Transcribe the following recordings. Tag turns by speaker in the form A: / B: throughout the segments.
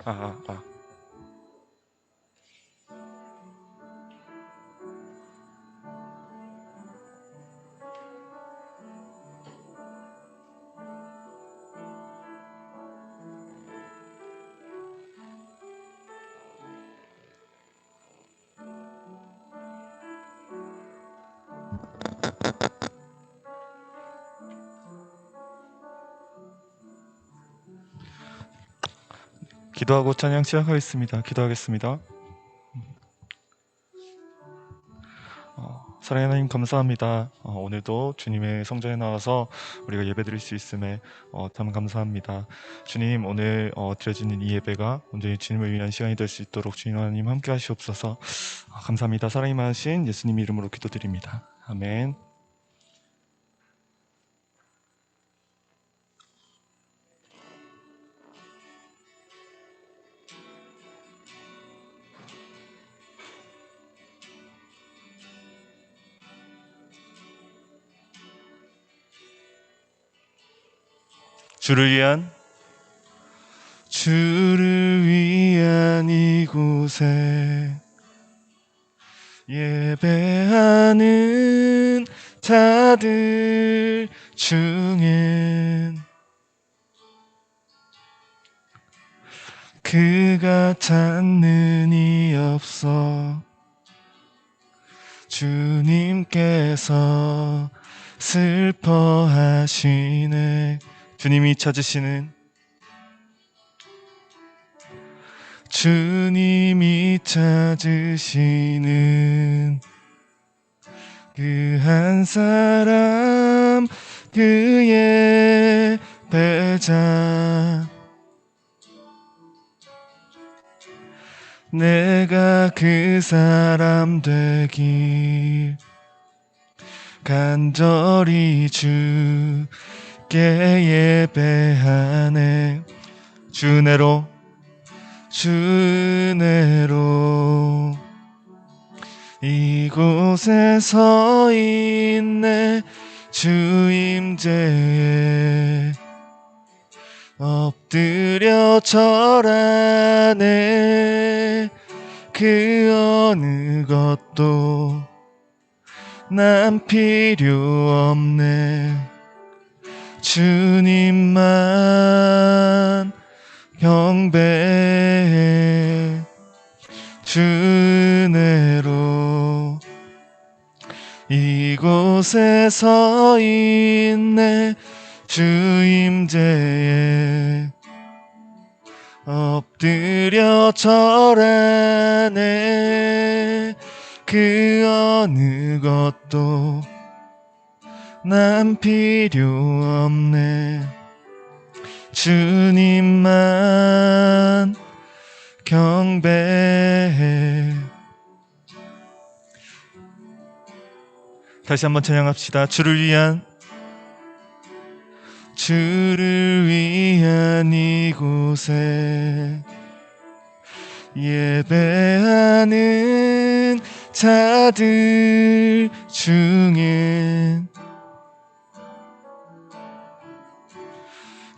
A: 아, 아, 아. 기도하고 찬양 시작하겠습니다. 기도하겠습니다. 사랑하는 하나님 감사합니다. 오늘도 주님의 성전에 나와서 우리가 예배드릴 수 있음에 참 감사합니다. 주님, 오늘 드려지는 이 예배가 온전히 주님을 위한 시간이 될 수 있도록 주님 하나님 함께 하시옵소서. 감사합니다. 사랑이 많으신 예수님 이름으로 기도드립니다. 아멘. 주를 위한 이곳에 예배하는 자들 중엔 그가 찾는 이 없어. 주님께서 슬퍼하시네. 주님이 찾으시는 그 한 사람, 그의 배자. 내가 그 사람 되길 간절히 주께 예배하네. 주내로 이곳에 서 있네. 주 임재에 엎드려 절하네. 그 어느 것도 난 필요 없네. 주님만 경배해. 주내로 이곳에 서 있네. 주 임재에 엎드려 절하네. 그 어느 것도 난 필요 없네. 주님만 경배해. 다시 한번 찬양합시다. 주를 위한 이곳에 예배하는 자들 중엔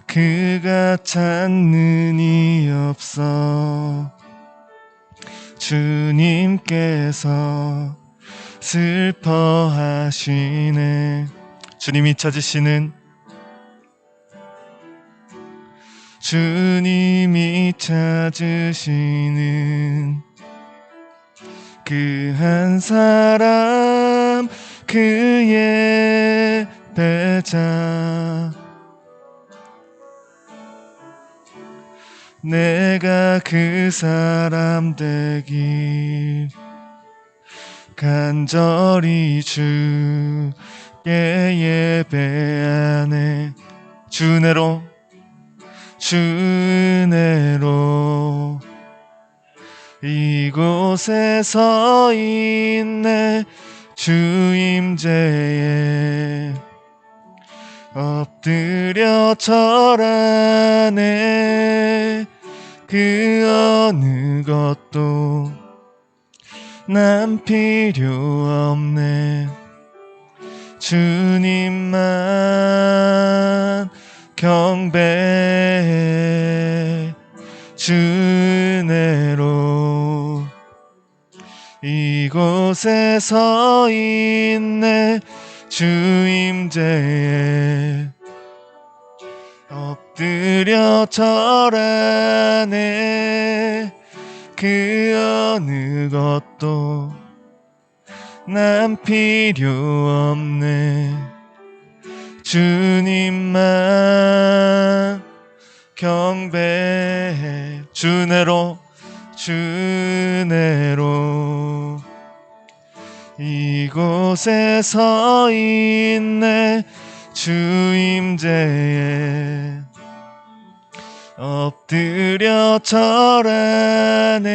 A: 그가 찾는 이 없어. 주님께서 슬퍼하시네. 주님이 찾으시는 그 한 사람, 그의 배자. 내가 그 사람 되길 간절히 주께 예배하네. 주내로 이곳에 서 있네. 주 임재에 엎드려 절하네. 그 어느 것도 난 필요 없네. 주님만 경배해. 주 이곳에 서 있네 주 임재에 엎드려 절하네 그 어느 것도 난 필요 없네 주님만 경배해 주내로 이곳에 서 있네 주 임재에 엎드려 절하네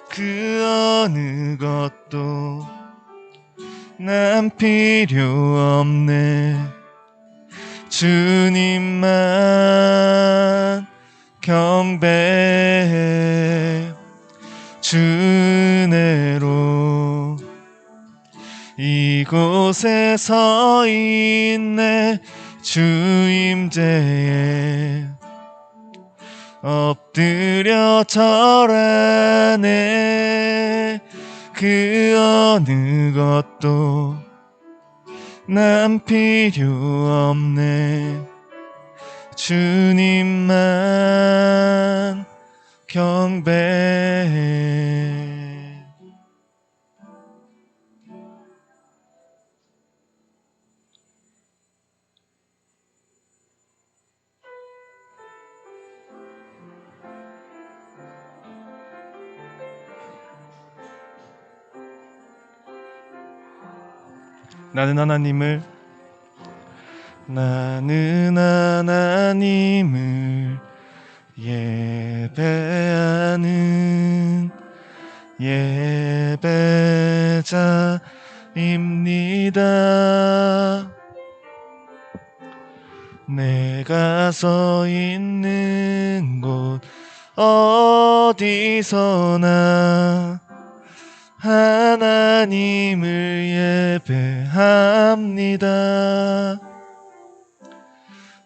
A: 그 어느 것도 난 필요 없네 주님만 경배해 주내로 이곳에 서 있네 주 임재에 엎드려 절하네 그 어느 것도 난 필요 없네 주님만 경배해 나는 하나님을 예배하는 예배자입니다. 내가 서 있는 곳 어디서나 하나님을 예배합니다.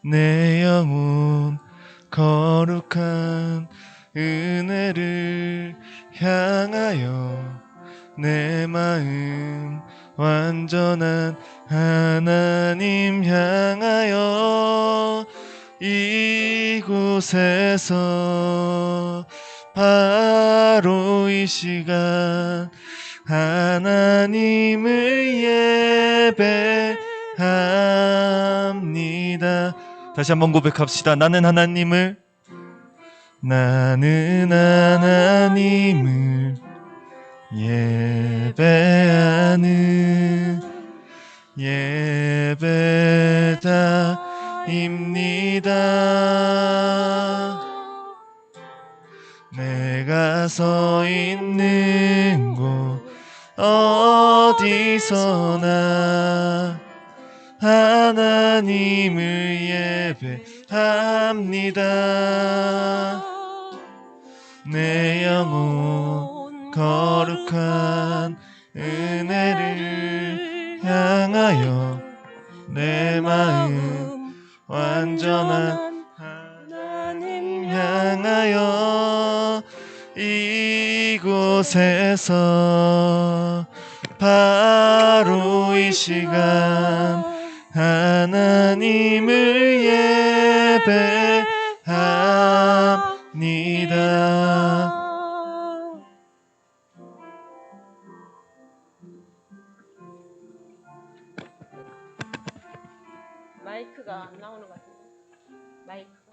A: 내 영혼 거룩한 은혜를 향하여 내 마음 완전한 하나님 향하여 이곳에서 바로 이 시간 하나님을 예배합니다. 다시 한번 고백합시다. 나는 하나님을 예배하는 예배자입니다. 내가 서 있는 곳 어디서나 하나님을 예배합니다. 내 영혼 거룩한 은혜를 향하여 내 마음 완전한 하나님 향하여 이곳에서 바로 이 시간 하나님을 예배합니다.
B: 마이크가 안 나오는 것 같은데. 마이크.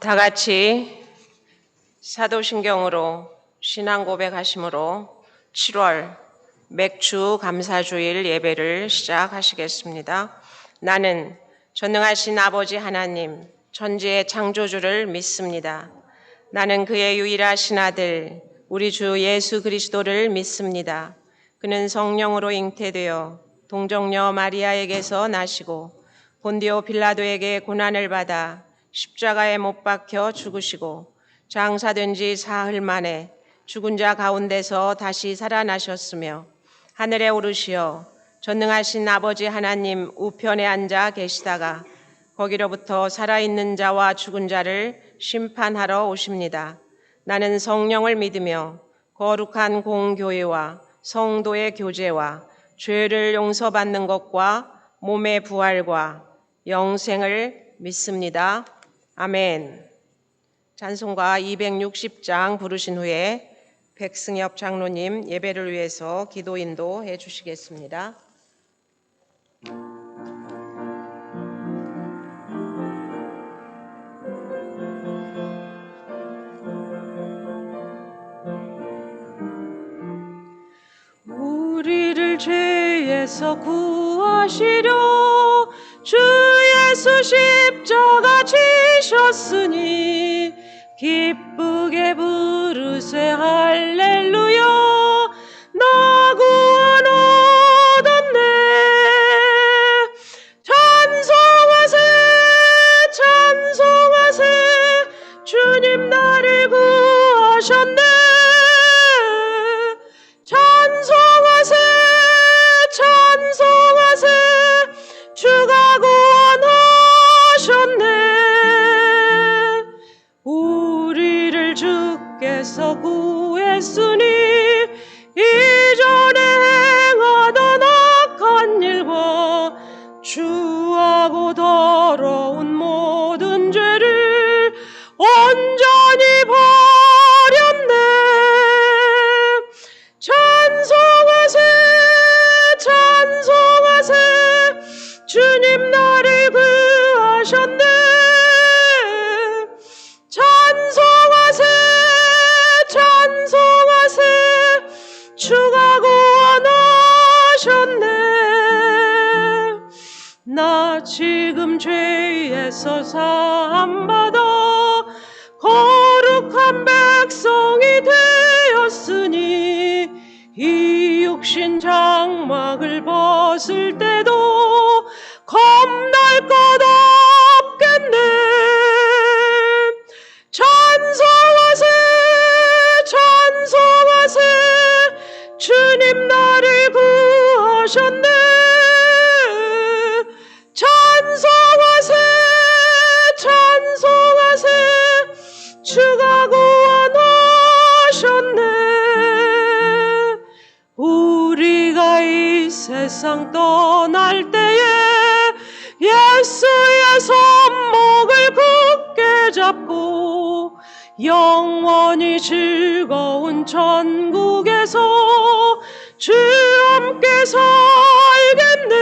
B: 다 같이 사도신경으로 신앙 고백하심으로 7월 맥주 감사주일 예배를 시작하시겠습니다. 나는 전능하신 아버지 하나님, 천지의 창조주를 믿습니다. 나는 그의 유일하신 아들 우리 주 예수 그리스도를 믿습니다. 그는 성령으로 잉태되어 동정녀 마리아에게서 나시고 본디오 빌라도에게 고난을 받아 십자가에 못 박혀 죽으시고 장사된 지 사흘 만에 죽은 자 가운데서 다시 살아나셨으며 하늘에 오르시어 전능하신 아버지 하나님 우편에 앉아 계시다가 거기로부터 살아있는 자와 죽은 자를 심판하러 오십니다. 나는 성령을 믿으며 거룩한 공교회와 성도의 교제와 죄를 용서받는 것과 몸의 부활과 영생을 믿습니다. 아멘. 찬송가 260장 부르신 후에 백승엽 장로님 예배를 위해서 기도 인도해 주시겠습니다. 우리를 죄에서 구하시려 주 예수 십자가 지셨으니 기쁘게 부르세 할렐루야 나 구원 얻었네. 찬송하세 찬송하세 주님 나를 구하셨네. 찬송하세 찬송하세 주가 구원하셨네. 우리를 주께서 구했으니 이전에 행하던 악한 일과 추하고 더러운 모든 죄를 온전히 버렸네. 찬송하세 찬송하세 주님 나를 구하셨네. 찬송하세 찬송하세 주가 구원하셨네. 나 지금 죄에서 사함받아 거룩한 백성이 되었으니 이 육신 장막을 벗을 때도 겁날 것 없겠네. 찬송하세 찬송하세 주님 나를 구하셨네. 찬송하세 찬송하세 주가 구원하셨네. 우리가 이 세상 떠날 때에 예수의 손목을 굳게 잡고 영원히 즐거운 천국에서 주 함께 살겠네.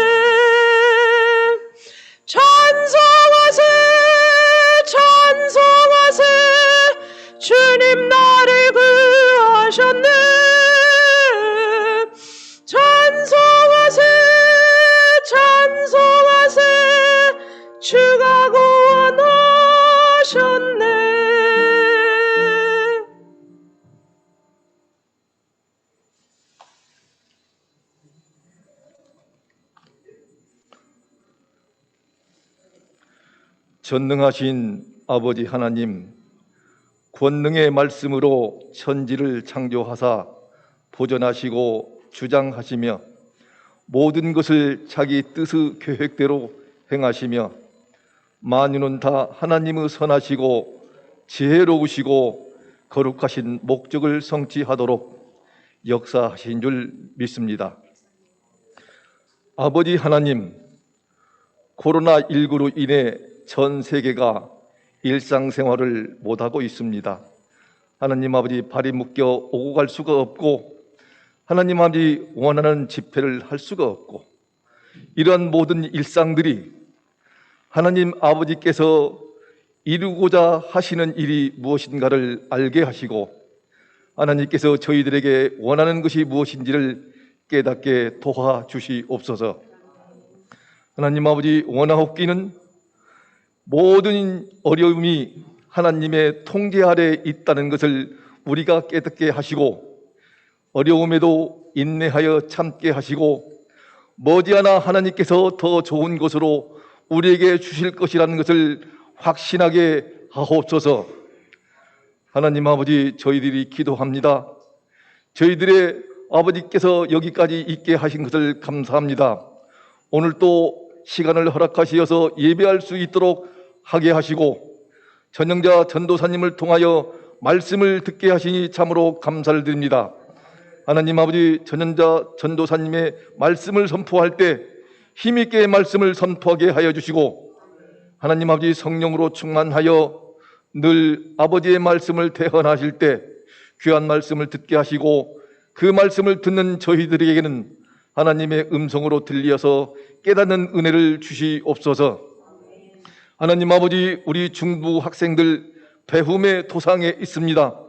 B: 찬송하세 찬송하세 주님 나를 구하셨네. 찬송하세 찬송하세 주가 구원하셨네.
C: 전능하신 아버지 하나님, 권능의 말씀으로 천지를 창조하사 보존하시고 주장하시며 모든 것을 자기 뜻의 계획대로 행하시며 만유는 다 하나님의 선하시고 지혜로우시고 거룩하신 목적을 성취하도록 역사하신 줄 믿습니다. 아버지 하나님, 코로나19로 인해 전 세계가 일상생활을 못하고 있습니다. 하나님 아버지, 발이 묶여 오고 갈 수가 없고 하나님 아버지 원하는 집회를 할 수가 없고 이러한 모든 일상들이 하나님 아버지께서 이루고자 하시는 일이 무엇인가를 알게 하시고 하나님께서 저희들에게 원하는 것이 무엇인지를 깨닫게 도와주시옵소서. 하나님 아버지, 원하옵기는 모든 어려움이 하나님의 통제 아래 있다는 것을 우리가 깨닫게 하시고, 어려움에도 인내하여 참게 하시고, 머지않아 하나님께서 더 좋은 것으로 우리에게 주실 것이라는 것을 확신하게 하옵소서. 하나님 아버지, 저희들이 기도합니다. 저희들의 아버지께서 여기까지 있게 하신 것을 감사합니다. 오늘 또 시간을 허락하시어서 예배할 수 있도록 하게 하시고, 전영자 전도사님을 통하여 말씀을 듣게 하시니 참으로 감사를 드립니다. 하나님 아버지, 전영자 전도사님의 말씀을 선포할 때 힘있게 말씀을 선포하게 하여 주시고, 하나님 아버지 성령으로 충만하여 늘 아버지의 말씀을 대언하실 때 귀한 말씀을 듣게 하시고, 그 말씀을 듣는 저희들에게는 하나님의 음성으로 들려서 깨닫는 은혜를 주시옵소서. 하나님 아버지, 우리 중부 학생들 배움의 도상에 있습니다.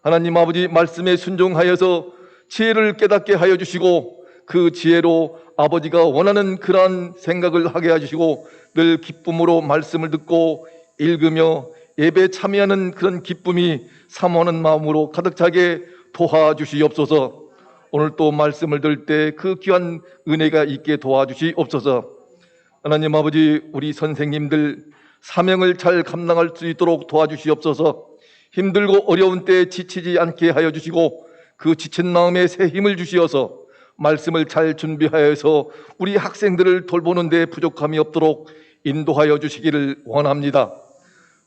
C: 하나님 아버지, 말씀에 순종하여서 지혜를 깨닫게 하여 주시고, 그 지혜로 아버지가 원하는 그러한 생각을 하게 해주시고, 늘 기쁨으로 말씀을 듣고 읽으며 예배에 참여하는 그런 기쁨이 사모하는 마음으로 가득 차게 도와주시옵소서. 오늘 또 말씀을 들을 때 그 귀한 은혜가 있게 도와주시옵소서. 하나님 아버지, 우리 선생님들 사명을 잘 감당할 수 있도록 도와주시옵소서. 힘들고 어려운 때 지치지 않게 하여 주시고, 그 지친 마음에 새 힘을 주시어서 말씀을 잘 준비하여서 우리 학생들을 돌보는 데 부족함이 없도록 인도하여 주시기를 원합니다.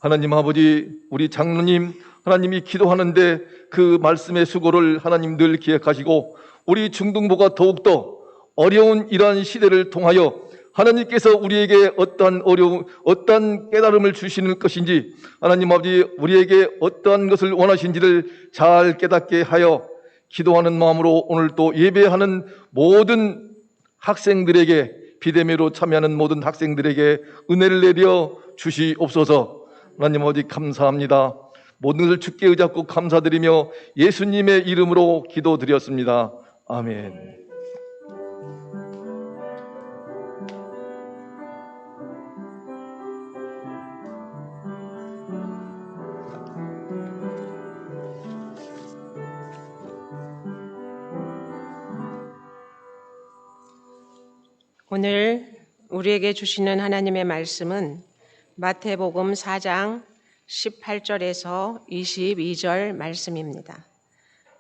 C: 하나님 아버지, 우리 장로님 하나님이 기도하는데 그 말씀의 수고를 하나님 늘 기억하시고, 우리 중등부가 더욱더 어려운 이러한 시대를 통하여 하나님께서 우리에게 어떠한 깨달음을 주시는 것인지, 하나님 아버지 우리에게 어떠한 것을 원하신지를 잘 깨닫게 하여 기도하는 마음으로 오늘 또 예배하는 모든 학생들에게, 비대면으로 참여하는 모든 학생들에게 은혜를 내려 주시옵소서. 하나님 아버지 감사합니다. 모든 것을 주께 의잡고 감사드리며 예수님의 이름으로 기도드렸습니다. 아멘.
B: 오늘 우리에게 주시는 하나님의 말씀은 마태복음 4장 18절에서 22절 말씀입니다.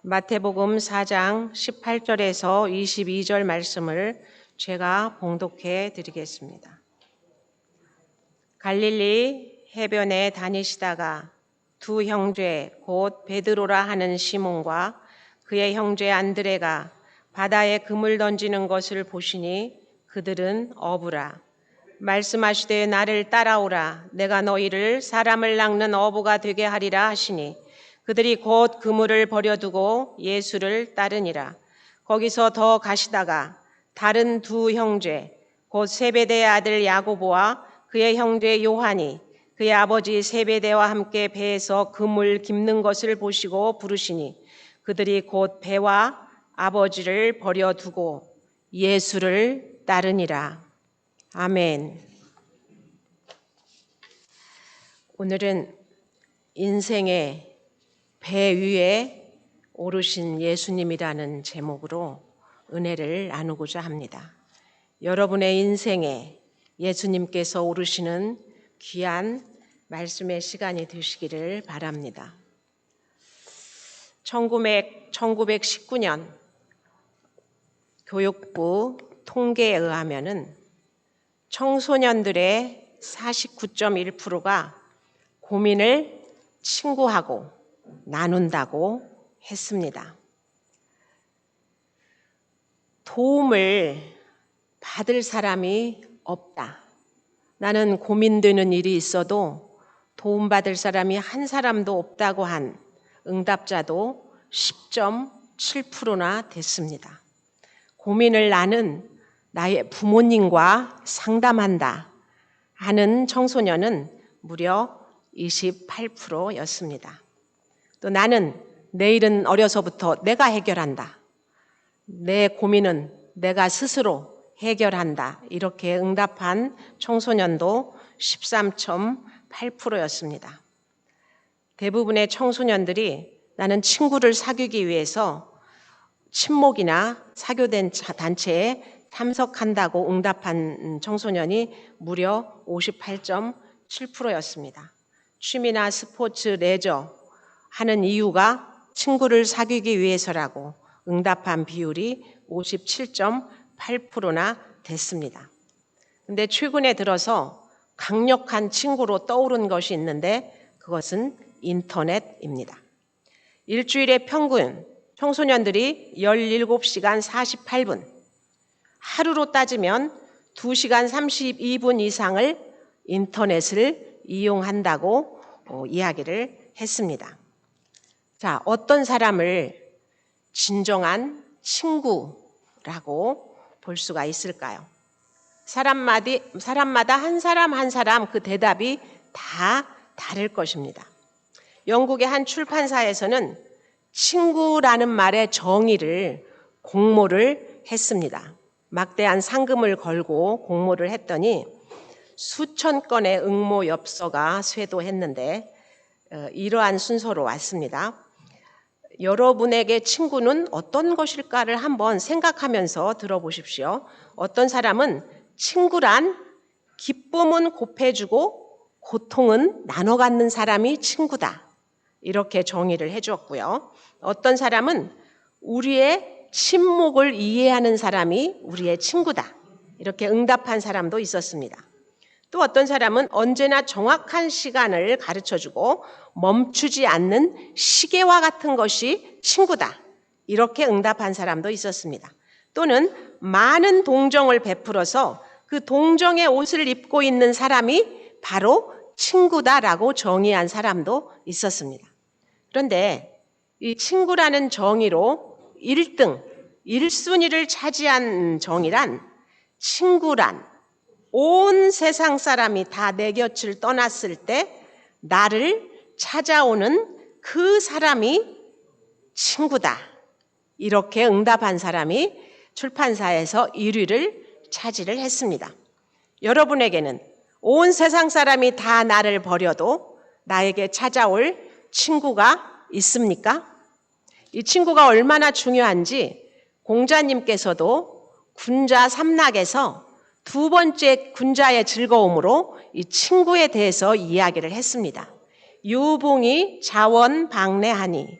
B: 마태복음 4장 18절에서 22절 말씀을 제가 봉독해 드리겠습니다. 갈릴리 해변에 다니시다가 두 형제 곧 베드로라 하는 시몬과 그의 형제 안드레가 바다에 금을 던지는 것을 보시니 그들은 어부라. 말씀하시되 나를 따라오라. 내가 너희를 사람을 낚는 어부가 되게 하리라 하시니 그들이 곧 그물을 버려두고 예수를 따르니라. 거기서 더 가시다가 다른 두 형제 곧 세베대의 아들 야고보와 그의 형제 요한이 그의 아버지 세베대와 함께 배에서 그물 깁는 것을 보시고 부르시니 그들이 곧 배와 아버지를 버려두고 예수를 따르니라. 아멘. 오늘은 인생의 배 위에 오르신 예수님이라는 제목으로 은혜를 나누고자 합니다. 여러분의 인생에 예수님께서 오르시는 귀한 말씀의 시간이 되시기를 바랍니다. 1919년 교육부 통계에 의하면은 청소년들의 49.1%가 고민을 친구하고 나눈다고 했습니다. 도움을 받을 사람이 없다. 나는 고민되는 일이 있어도 도움받을 사람이 한 사람도 없다고 한 응답자도 10.7%나 됐습니다. 고민을 나는 나의 부모님과 상담한다 하는 청소년은 무려 28%였습니다. 또 나는 내일은 어려서부터 내가 해결한다. 내 고민은 내가 스스로 해결한다. 이렇게 응답한 청소년도 13.8%였습니다. 대부분의 청소년들이 나는 친구를 사귀기 위해서 친목이나 사교된 단체에 참석한다고 응답한 청소년이 무려 58.7%였습니다. 취미나 스포츠, 레저 하는 이유가 친구를 사귀기 위해서라고 응답한 비율이 57.8%나 됐습니다. 근데 최근에 들어서 강력한 친구로 떠오른 것이 있는데 그것은 인터넷입니다. 일주일에 평균 청소년들이 17시간 48분, 하루로 따지면 2시간 32분 이상을 인터넷을 이용한다고 이야기를 했습니다. 자, 어떤 사람을 진정한 친구라고 볼 수가 있을까요? 사람마다 한 사람 한 사람 그 대답이 다 다를 것입니다. 영국의 한 출판사에서는 친구라는 말의 정의를 공모를 했습니다. 막대한 상금을 걸고 공모를 했더니 수천 건의 응모 엽서가 쇄도했는데 이러한 순서로 왔습니다. 여러분에게 친구는 어떤 것일까를 한번 생각하면서 들어보십시오. 어떤 사람은 친구란 기쁨은 곱해주고 고통은 나눠 갖는 사람이 친구다. 이렇게 정의를 해주었고요. 어떤 사람은 우리의 침묵을 이해하는 사람이 우리의 친구다. 이렇게 응답한 사람도 있었습니다. 또 어떤 사람은 언제나 정확한 시간을 가르쳐주고 멈추지 않는 시계와 같은 것이 친구다. 이렇게 응답한 사람도 있었습니다. 또는 많은 동정을 베풀어서 그 동정의 옷을 입고 있는 사람이 바로 친구다라고 정의한 사람도 있었습니다. 그런데 이 친구라는 정의로 1등, 1순위를 차지한 정의란 친구란 온 세상 사람이 다 내 곁을 떠났을 때 나를 찾아오는 그 사람이 친구다. 이렇게 응답한 사람이 출판사에서 1위를 차지를 했습니다. 여러분에게는 온 세상 사람이 다 나를 버려도 나에게 찾아올 친구가 있습니까? 이 친구가 얼마나 중요한지 공자님께서도 군자 삼락에서 두 번째 군자의 즐거움으로 이 친구에 대해서 이야기를 했습니다. 유봉이 자원 방래하니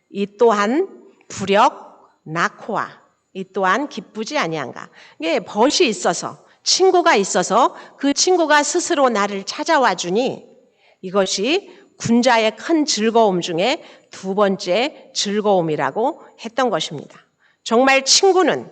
B: 이 또한 부력 낙호아 이 또한 기쁘지 아니한가. 이게 벗이 있어서 친구가 있어서 그 친구가 스스로 나를 찾아와 주니 이것이 군자의 큰 즐거움 중에 두 번째 즐거움이라고 했던 것입니다. 정말 친구는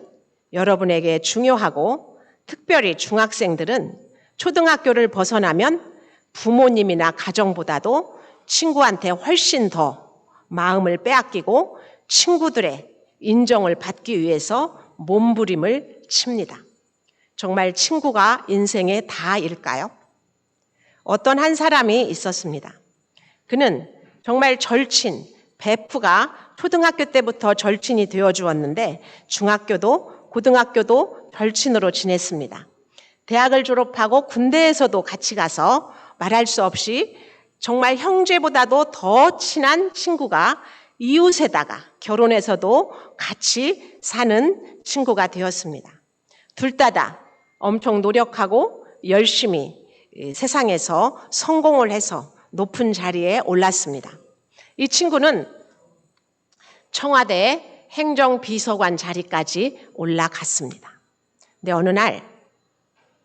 B: 여러분에게 중요하고 특별히 중학생들은 초등학교를 벗어나면 부모님이나 가정보다도 친구한테 훨씬 더 마음을 빼앗기고 친구들의 인정을 받기 위해서 몸부림을 칩니다. 정말 친구가 인생의 다일까요? 어떤 한 사람이 있었습니다. 그는 정말 절친, 베프가 초등학교 때부터 절친이 되어 주었는데 중학교도 고등학교도 절친으로 지냈습니다. 대학을 졸업하고 군대에서도 같이 가서 말할 수 없이 정말 형제보다도 더 친한 친구가 이웃에다가 결혼해서도 같이 사는 친구가 되었습니다. 둘 다 엄청 노력하고 열심히 세상에서 성공을 해서 높은 자리에 올랐습니다. 이 친구는 청와대 행정비서관 자리까지 올라갔습니다. 근데 어느 날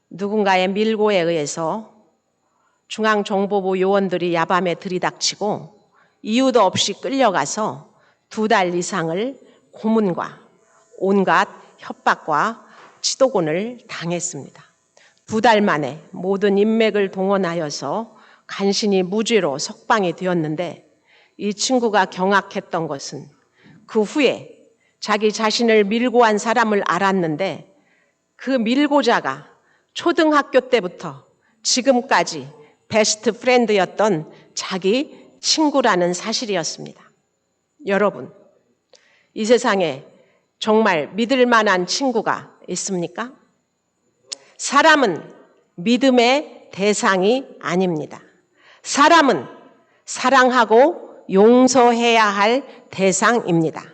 B: 누군가의 밀고에 의해서 중앙정보부 요원들이 야밤에 들이닥치고 이유도 없이 끌려가서 2달 이상을 고문과 온갖 협박과 치도곤을 당했습니다. 2달 만에 모든 인맥을 동원하여서 간신히 무죄로 석방이 되었는데 이 친구가 경악했던 것은 그 후에 자기 자신을 밀고 한 사람을 알았는데 그 밀고자가 초등학교 때부터 지금까지 베스트 프렌드였던 자기 친구라는 사실이었습니다. 여러분, 이 세상에 정말 믿을 만한 친구가 있습니까? 사람은 믿음의 대상이 아닙니다. 사람은 사랑하고 용서해야 할 대상입니다.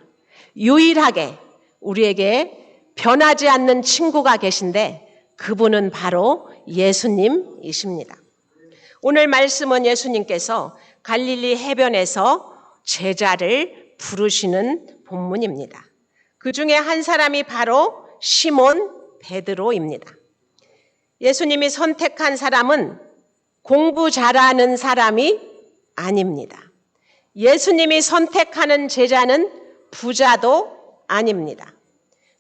B: 유일하게 우리에게 변하지 않는 친구가 계신데 그분은 바로 예수님이십니다. 오늘 말씀은 예수님께서 갈릴리 해변에서 제자를 부르시는 본문입니다. 그 중에 한 사람이 바로 시몬 베드로입니다. 예수님이 선택한 사람은 공부 잘하는 사람이 아닙니다. 예수님이 선택하는 제자는 부자도 아닙니다.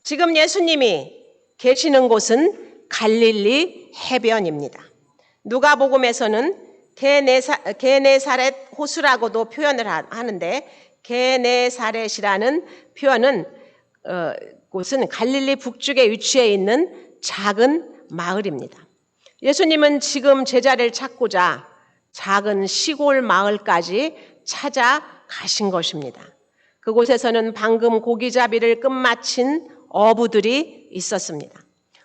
B: 지금 예수님이 계시는 곳은 갈릴리 해변입니다. 누가복음에서는 게네사렛 호수라고도 표현을 하는데 게네사렛이라는 표현은 곳은 갈릴리 북쪽에 위치해 있는 작은 마을입니다. 예수님은 지금 제자를 찾고자 작은 시골 마을까지 찾아가신 것입니다. 그곳에서는 방금 고기잡이를 끝마친 어부들이 있었습니다.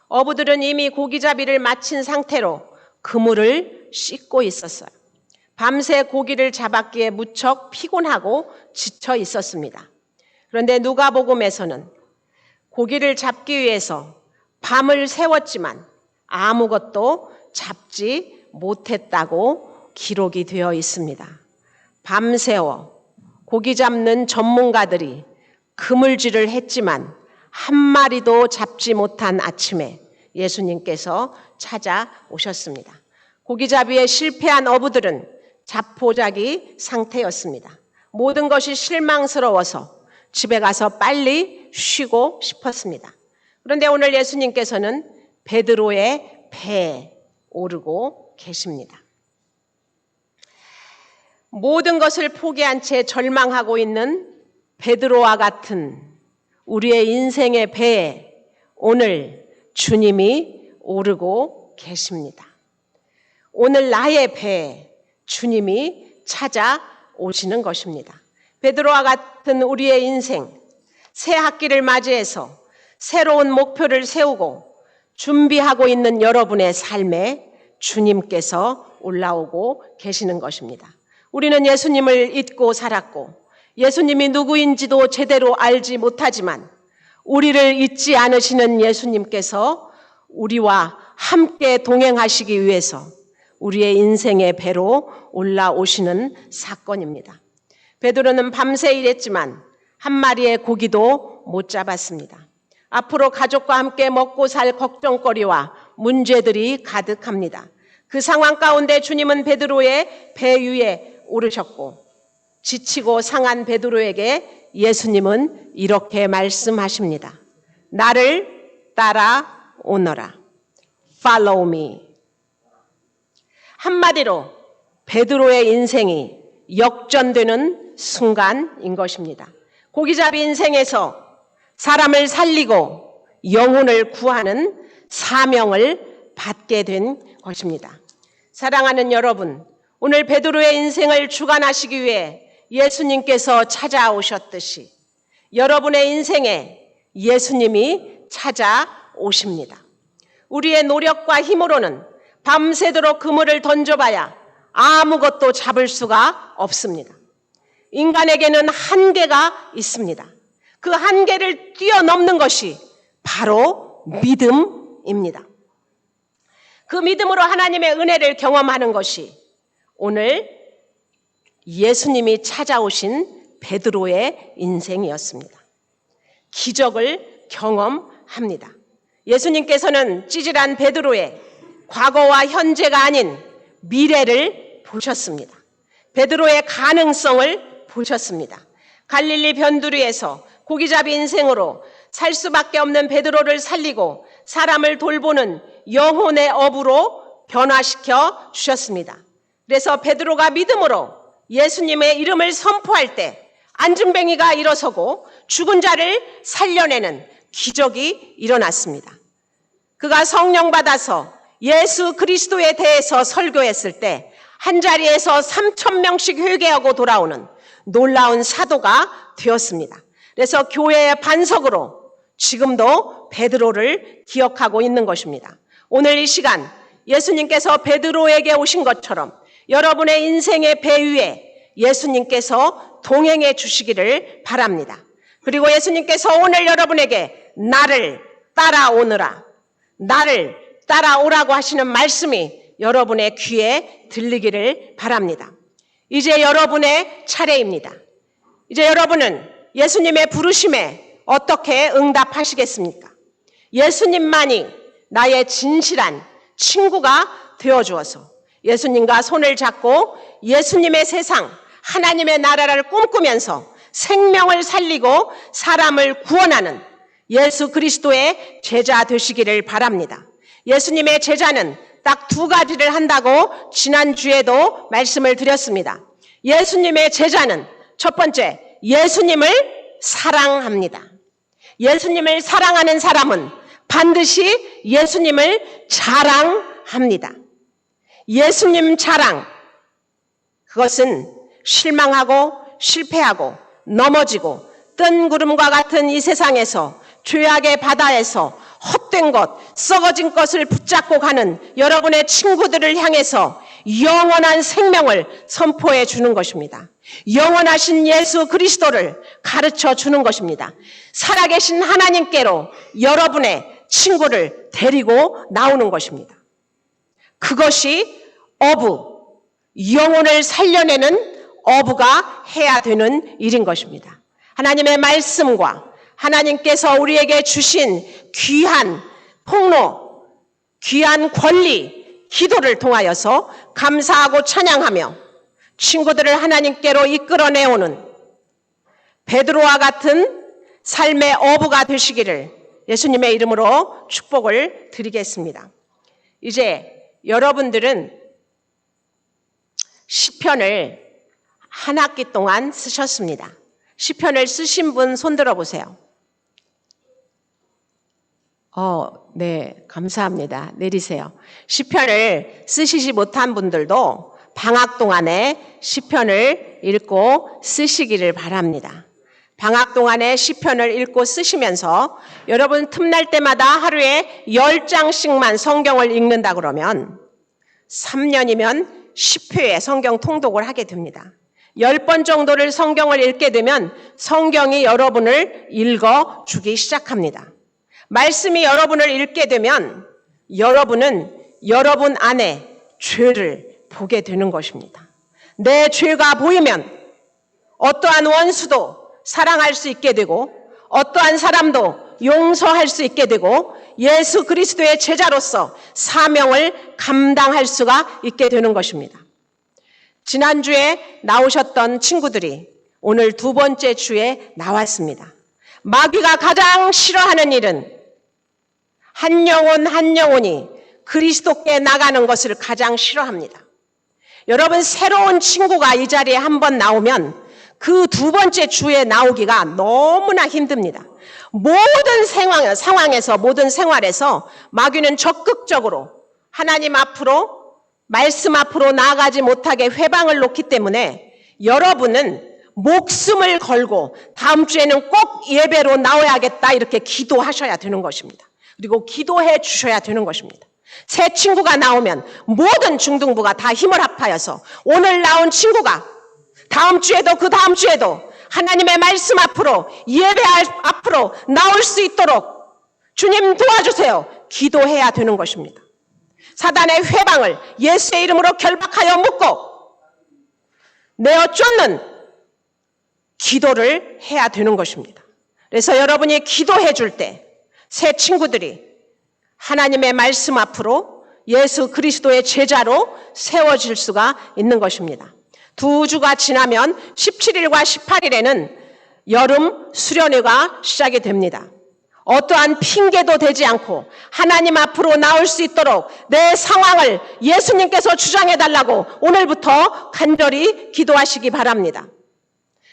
B: 어부들은 이미 고기잡이를 마친 상태로 그물을 씻고 있었어요. 밤새 고기를 잡았기에 무척 피곤하고 지쳐 있었습니다. 그런데 누가복음에서는 고기를 잡기 위해서 밤을 새웠지만 아무것도 잡지 못했다고 기록이 되어 있습니다. 밤새워 고기 잡는 전문가들이 그물질을 했지만 한 마리도 잡지 못한 아침에 예수님께서 찾아오셨습니다. 고기잡이에 실패한 어부들은 자포자기 상태였습니다. 모든 것이 실망스러워서 집에 가서 빨리 쉬고 싶었습니다. 그런데 오늘 예수님께서는 베드로의 배에 오르고 계십니다. 모든 것을 포기한 채 절망하고 있는 베드로와 같은 우리의 인생의 배에 오늘 주님이 오르고 계십니다. 오늘 나의 배에 주님이 찾아오시는 것입니다. 베드로와 같은 우리의 인생, 새 학기를 맞이해서 새로운 목표를 세우고 준비하고 있는 여러분의 삶에 주님께서 올라오고 계시는 것입니다. 우리는 예수님을 잊고 살았고 예수님이 누구인지도 제대로 알지 못하지만 우리를 잊지 않으시는 예수님께서 우리와 함께 동행하시기 위해서 우리의 인생의 배로 올라오시는 사건입니다. 베드로는 밤새 일했지만 한 마리의 고기도 못 잡았습니다. 앞으로 가족과 함께 먹고 살 걱정거리와 문제들이 가득합니다. 그 상황 가운데 주님은 베드로의 배 위에 오르셨고 지치고 상한 베드로에게 예수님은 이렇게 말씀하십니다. 나를 따라오너라. Follow me. 한마디로 베드로의 인생이 역전되는 순간인 것입니다. 고기잡이 인생에서 사람을 살리고 영혼을 구하는 사명을 받게 된 것입니다. 사랑하는 여러분, 오늘 베드로의 인생을 주관하시기 위해 예수님께서 찾아오셨듯이 여러분의 인생에 예수님이 찾아오십니다. 우리의 노력과 힘으로는 밤새도록 그물을 던져봐야 아무것도 잡을 수가 없습니다. 인간에게는 한계가 있습니다. 그 한계를 뛰어넘는 것이 바로 믿음입니다. 그 믿음으로 하나님의 은혜를 경험하는 것이 오늘 예수님이 찾아오신 베드로의 인생이었습니다. 기적을 경험합니다. 예수님께서는 찌질한 베드로의 과거와 현재가 아닌 미래를 보셨습니다. 베드로의 가능성을 보셨습니다. 갈릴리 변두리에서 고기잡이 인생으로 살 수밖에 없는 베드로를 살리고 사람을 돌보는 영혼의 어부로 변화시켜 주셨습니다. 그래서 베드로가 믿음으로 예수님의 이름을 선포할 때 안진뱅이가 일어서고 죽은 자를 살려내는 기적이 일어났습니다. 그가 성령 받아서 예수 그리스도에 대해서 설교했을 때 한자리에서 3,000명씩 회개하고 돌아오는 놀라운 사도가 되었습니다. 그래서 교회의 반석으로 지금도 베드로를 기억하고 있는 것입니다. 오늘 이 시간 예수님께서 베드로에게 오신 것처럼 여러분의 인생의 배 위에 예수님께서 동행해 주시기를 바랍니다. 그리고 예수님께서 오늘 여러분에게 나를 따라오느라, 나를 따라오라고 하시는 말씀이 여러분의 귀에 들리기를 바랍니다. 이제 여러분의 차례입니다. 이제 여러분은 예수님의 부르심에 어떻게 응답하시겠습니까? 예수님만이 나의 진실한 친구가 되어주어서 예수님과 손을 잡고 예수님의 세상, 하나님의 나라를 꿈꾸면서 생명을 살리고 사람을 구원하는 예수 그리스도의 제자 되시기를 바랍니다. 예수님의 제자는 딱 두 가지를 한다고 지난주에도 말씀을 드렸습니다. 예수님의 제자는 첫 번째, 예수님을 사랑합니다. 예수님을 사랑하는 사람은 반드시 예수님을 자랑합니다. 예수님 자랑, 그것은 실망하고 실패하고 넘어지고 뜬구름과 같은 이 세상에서 죄악의 바다에서 헛된 것, 썩어진 것을 붙잡고 가는 여러분의 친구들을 향해서 영원한 생명을 선포해 주는 것입니다. 영원하신 예수 그리스도를 가르쳐 주는 것입니다. 살아계신 하나님께로 여러분의 친구를 데리고 나오는 것입니다. 그것이 어부, 영혼을 살려내는 어부가 해야 되는 일인 것입니다. 하나님의 말씀과 하나님께서 우리에게 주신 귀한 폭로, 귀한 권리, 기도를 통하여서 감사하고 찬양하며 친구들을 하나님께로 이끌어내오는 베드로와 같은 삶의 어부가 되시기를 예수님의 이름으로 축복을 드리겠습니다. 이제 여러분들은 시편을 한 학기 동안 쓰셨습니다. 시편을 쓰신 분 손들어 보세요. 네, 감사합니다. 내리세요. 시편을 쓰시지 못한 분들도 방학 동안에 시편을 읽고 쓰시기를 바랍니다. 방학 동안에 시편을 읽고 쓰시면서 여러분 틈날 때마다 하루에 10장씩만 성경을 읽는다 그러면 3년이면 10회의 성경 통독을 하게 됩니다. 10번 정도를 성경을 읽게 되면 성경이 여러분을 읽어주기 시작합니다. 말씀이 여러분을 읽게 되면 여러분은 여러분 안에 죄를 보게 되는 것입니다. 내 죄가 보이면 어떠한 원수도 사랑할 수 있게 되고 어떠한 사람도 용서할 수 있게 되고 예수 그리스도의 제자로서 사명을 감당할 수가 있게 되는 것입니다. 지난주에 나오셨던 친구들이 오늘 두 번째 주에 나왔습니다. 마귀가 가장 싫어하는 일은 한 영혼이 그리스도께 나가는 것을 가장 싫어합니다. 여러분 새로운 친구가 이 자리에 한번 나오면 그 두 번째 주에 나오기가 너무나 힘듭니다. 모든 상황에서 모든 생활에서 마귀는 적극적으로 하나님 앞으로 말씀 앞으로 나아가지 못하게 회방을 놓기 때문에 여러분은 목숨을 걸고 다음 주에는 꼭 예배로 나와야겠다 이렇게 기도하셔야 되는 것입니다. 그리고 기도해 주셔야 되는 것입니다. 새 친구가 나오면 모든 중등부가 다 힘을 합하여서 오늘 나온 친구가 다음 주에도 그 다음 주에도 하나님의 말씀 앞으로 예배 앞으로 나올 수 있도록 주님 도와주세요. 기도해야 되는 것입니다. 사단의 회방을 예수의 이름으로 결박하여 묶고 내어 쫓는 기도를 해야 되는 것입니다. 그래서 여러분이 기도해 줄 때 새 친구들이 하나님의 말씀 앞으로 예수 그리스도의 제자로 세워질 수가 있는 것입니다. 두 주가 지나면 17일과 18일에는 여름 수련회가 시작이 됩니다. 어떠한 핑계도 되지 않고 하나님 앞으로 나올 수 있도록 내 상황을 예수님께서 주장해달라고 오늘부터 간절히 기도하시기 바랍니다.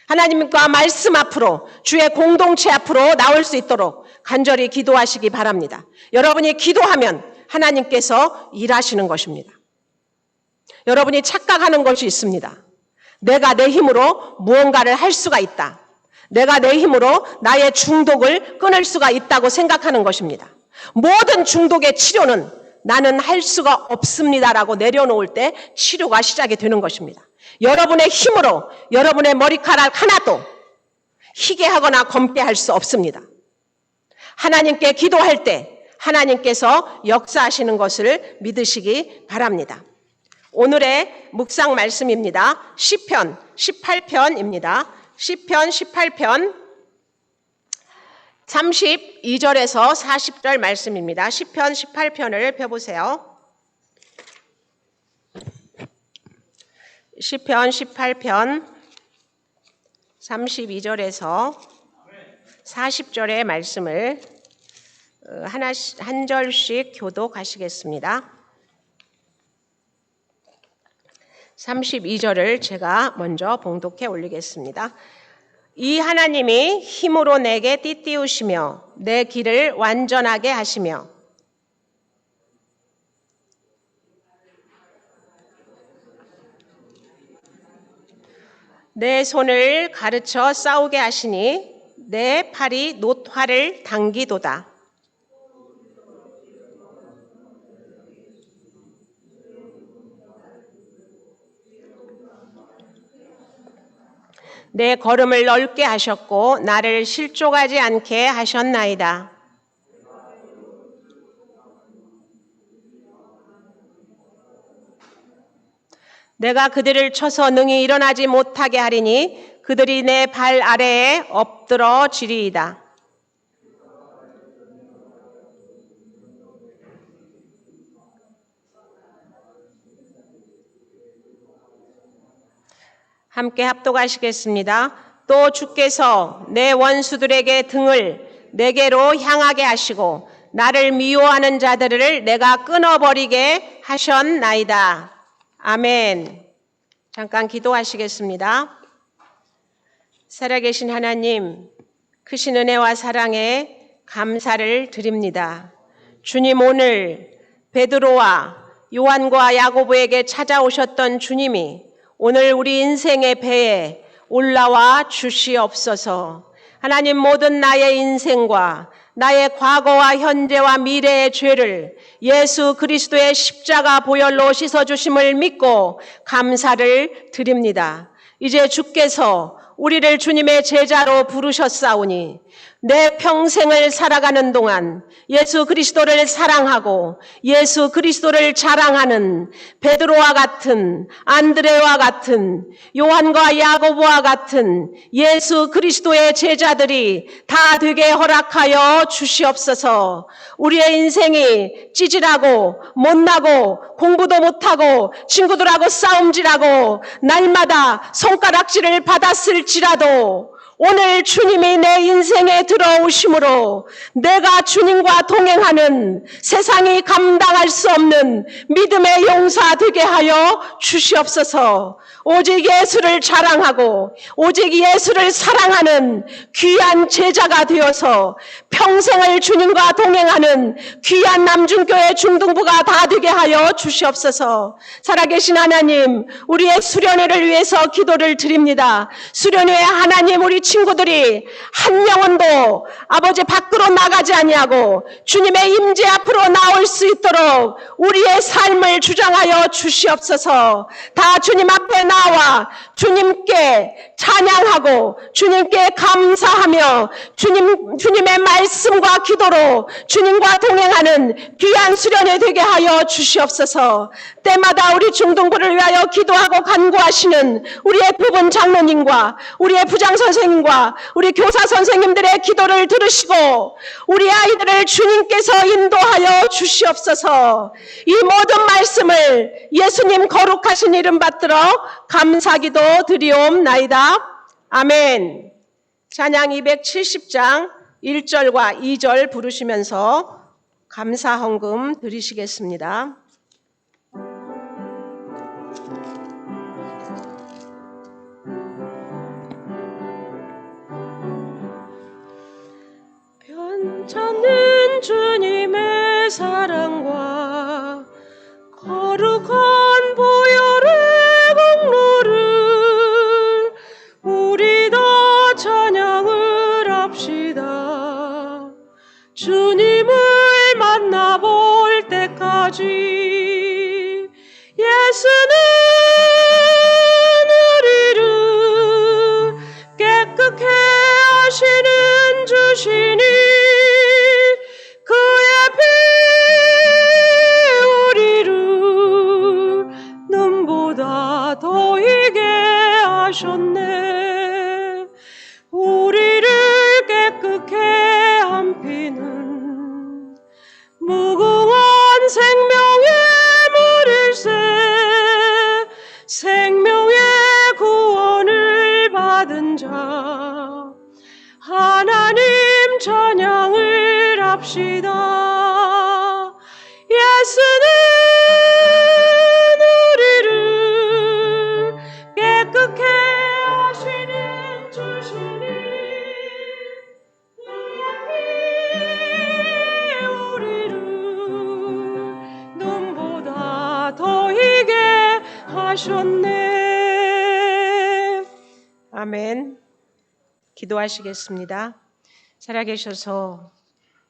B: 하나님과 말씀 앞으로 주의 공동체 앞으로 나올 수 있도록 간절히 기도하시기 바랍니다. 여러분이 기도하면 하나님께서 일하시는 것입니다. 여러분이 착각하는 것이 있습니다. 내가 내 힘으로 무언가를 할 수가 있다. 내가 내 힘으로 나의 중독을 끊을 수가 있다고 생각하는 것입니다. 모든 중독의 치료는 나는 할 수가 없습니다라고 내려놓을 때 치료가 시작이 되는 것입니다. 여러분의 힘으로 여러분의 머리카락 하나도 희게 하거나 검게 할 수 없습니다. 하나님께 기도할 때 하나님께서 역사하시는 것을 믿으시기 바랍니다. 오늘의 묵상 말씀입니다. 시편 18편입니다. 시편 18편 32절에서 40절 말씀입니다. 시편 18편을 펴보세요. 시편 18편 32절에서 40절의 말씀을 한 절씩 교독하시겠습니다. 32절을 제가 먼저 봉독해 올리겠습니다. 이 하나님이 힘으로 내게 띠띠우시며 내 길을 완전하게 하시며 내 손을 가르쳐 싸우게 하시니 내 팔이 놋화를 당기도다. 내 걸음을 넓게 하셨고 나를 실족하지 않게 하셨나이다. 내가 그들을 쳐서 능히 일어나지 못하게 하리니 그들이 내 발 아래에 엎드러 지리이다. 함께 합독하시겠습니다. 또 주께서 내 원수들에게 등을 내게로 향하게 하시고 나를 미워하는 자들을 내가 끊어버리게 하셨나이다. 아멘. 잠깐 기도하시겠습니다. 살아계신 하나님, 크신 은혜와 사랑에 감사를 드립니다. 주님, 오늘 베드로와 요한과 야고보에게 찾아오셨던 주님이 오늘 우리 인생의 배에 올라와 주시옵소서. 하나님, 모든 나의 인생과 나의 과거와 현재와 미래의 죄를 예수 그리스도의 십자가 보혈로 씻어주심을 믿고 감사를 드립니다. 이제 주께서 우리를 주님의 제자로 부르셨사오니 내 평생을 살아가는 동안 예수 그리스도를 사랑하고 예수 그리스도를 자랑하는 베드로와 같은, 안드레와 같은, 요한과 야고보와 같은 예수 그리스도의 제자들이 다 되게 허락하여 주시옵소서. 우리의 인생이 찌질하고 못나고 공부도 못하고 친구들하고 싸움질하고 날마다 손가락질을 받았을지라도 오늘 주님이 내 인생에 들어오심으로 내가 주님과 동행하는 세상이 감당할 수 없는 믿음의 용사 되게 하여 주시옵소서. 오직 예수를 자랑하고 오직 예수를 사랑하는 귀한 제자가 되어서 평생을 주님과 동행하는 귀한 남중교회 중등부가 다 되게 하여 주시옵소서. 살아계신 하나님, 우리의 수련회를 위해서 기도를 드립니다. 수련회에 하나님, 우리 친구들이 한 영혼도 아버지 밖으로 나가지 아니하고 주님의 임재 앞으로 나올 수 있도록 우리의 삶을 주장하여 주시옵소서. 다 주님 앞에 나와 주님께 찬양하고 주님께 감사하며 주님의 말씀과 기도로 주님과 동행하는 귀한 수련회 되게 하여 주시옵소서. 때마다 우리 중등부를 위하여 기도하고 간구하시는 우리의 부분 장로님과 우리의 부장 선생님과 우리 교사 선생님들의 기도를 들으시고 우리 아이들을 주님께서 인도하여 주시옵소서. 이 모든 말씀을 예수님 거룩하신 이름 받들어 감사기도 드리옵나이다. 아멘. 찬양 270장 1절과 2절 부르시면서 감사 헌금 드리시겠습니다. 변찮는 주님의 사랑과 거룩한 보혈의 공로를 우리 다 찬양을 합시다. 주님을 만나볼 때까지 우리를 깨끗게 하시는 주시니 우리를 눈보다 더 희게 하셨네. 아멘. 기도하시겠습니다. 살아계셔서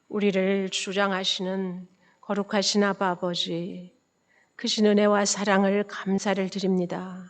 B: 우리를 주장하시는 거룩하신 아바 아버지, 크신 은혜와 사랑을 감사를 드립니다.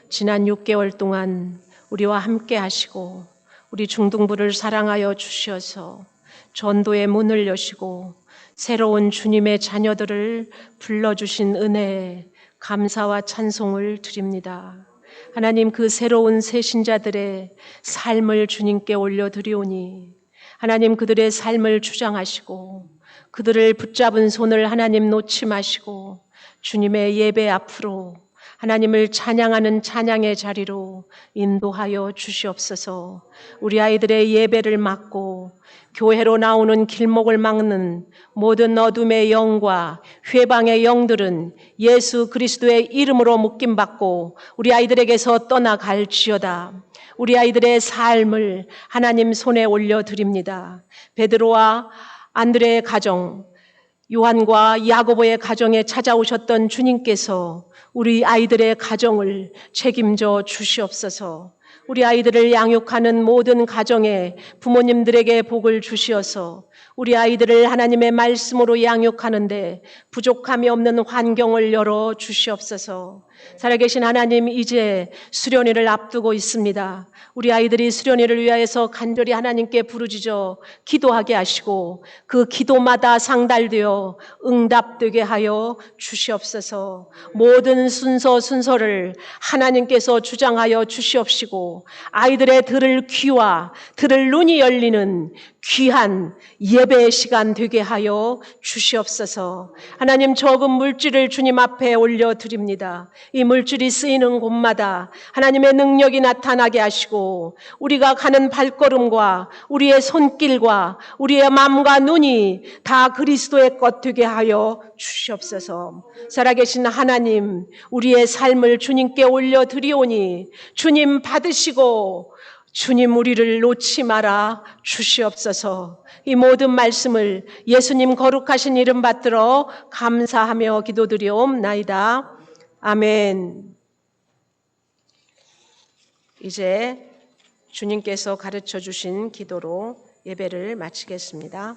B: 지난 6개월 동안 우리와 함께 하시고 우리 중등부를 사랑하여 주셔서 전도의 문을 여시고 새로운 주님의 자녀들을 불러주신 은혜에 감사와 찬송을 드립니다. 하나님, 그 새로운 새신자들의 삶을 주님께 올려드리오니 하나님, 그들의 삶을 주장하시고 그들을 붙잡은 손을 하나님 놓지 마시고 주님의 예배 앞으로 하나님을 찬양하는 찬양의 자리로 인도하여 주시옵소서. 우리 아이들의 예배를 막고 교회로 나오는 길목을 막는 모든 어둠의 영과 회방의 영들은 예수 그리스도의 이름으로 묶임받고 우리 아이들에게서 떠나갈지어다. 우리 아이들의 삶을 하나님 손에 올려드립니다. 베드로와 안드레의 가정, 요한과 야고보의 가정에 찾아오셨던 주님께서 우리 아이들의 가정을 책임져 주시옵소서. 우리 아이들을 양육하는 모든 가정에 부모님들에게 복을 주시어서 우리 아이들을 하나님의 말씀으로 양육하는데 부족함이 없는 환경을 열어 주시옵소서. 살아계신 하나님, 이제 수련회를 앞두고 있습니다. 우리 아이들이 수련회를 위하여서 간절히 하나님께 부르짖어 기도하게 하시고 그 기도마다 상달되어 응답되게 하여 주시옵소서. 모든 순서를 하나님께서 주장하여 주시옵시고 아이들의 들을 귀와 들을 눈이 열리는 귀한 예배의 시간 되게 하여 주시옵소서. 하나님, 적은 물질을 주님 앞에 올려드립니다. 이 물질이 쓰이는 곳마다 하나님의 능력이 나타나게 하시고 우리가 가는 발걸음과 우리의 손길과 우리의 마음과 눈이 다 그리스도의 것 되게 하여 주시옵소서. 살아계신 하나님, 우리의 삶을 주님께 올려드리오니 주님 받으시고 주님 우리를 놓지 말아 주시옵소서. 이 모든 말씀을 예수님 거룩하신 이름 받들어 감사하며 기도드리옵나이다. 아멘. 이제 주님께서 가르쳐 주신 기도로 예배를 마치겠습니다.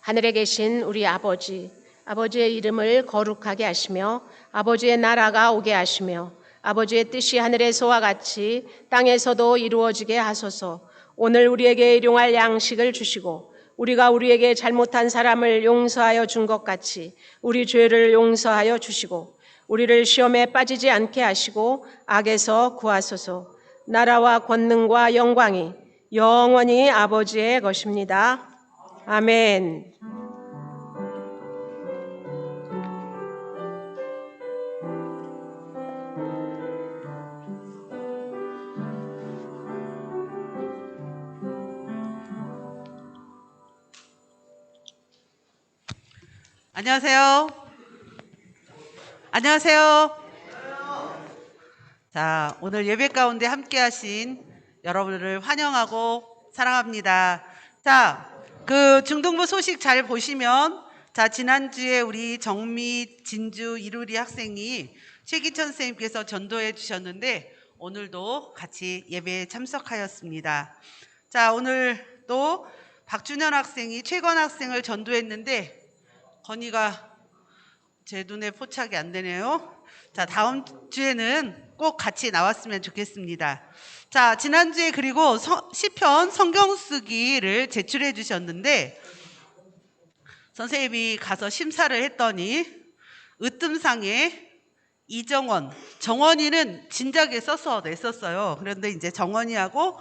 B: 하늘에 계신 우리 아버지, 아버지의 이름을 거룩하게 하시며 아버지의 나라가 오게 하시며 아버지의 뜻이 하늘에서와 같이 땅에서도 이루어지게 하소서. 오늘 우리에게 일용할 양식을 주시고 우리가 우리에게 잘못한 사람을 용서하여 준 것 같이 우리 죄를 용서하여 주시고 우리를 시험에 빠지지 않게 하시고 악에서 구하소서. 나라와 권능과 영광이 영원히 아버지의 것입니다. 아멘.
D: 안녕하세요. 안녕하세요. 자, 오늘 예배 가운데 함께 하신 여러분을 환영하고 사랑합니다. 자, 그 중등부 소식 잘 보시면, 자, 지난주에 우리 정미, 진주, 이루리 학생이 최기천 선생님께서 전도해 주셨는데 오늘도 같이 예배에 참석하였습니다. 자, 오늘 또 박준현 학생이 최건 학생을 전도했는데 건이가 제 눈에 포착이 안 되네요. 자, 다음 주에는 꼭 같이 나왔으면 좋겠습니다. 자, 지난주에 그리고 시편 성경 쓰기를 제출해 주셨는데 선생님이 가서 심사를 했더니 으뜸상에 이정원, 정원이는 진작에 써서 냈었어요. 그런데 이제 정원이하고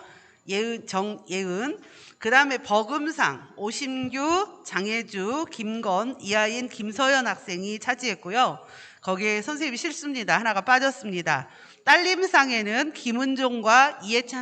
D: 정예은, 그 다음에 버금상, 오심규, 장혜주, 김건, 이하인, 김서연 학생이 차지했고요. 거기에 선생님이 실수입니다. 하나가 빠졌습니다. 딸림상에는 김은종과 이해찬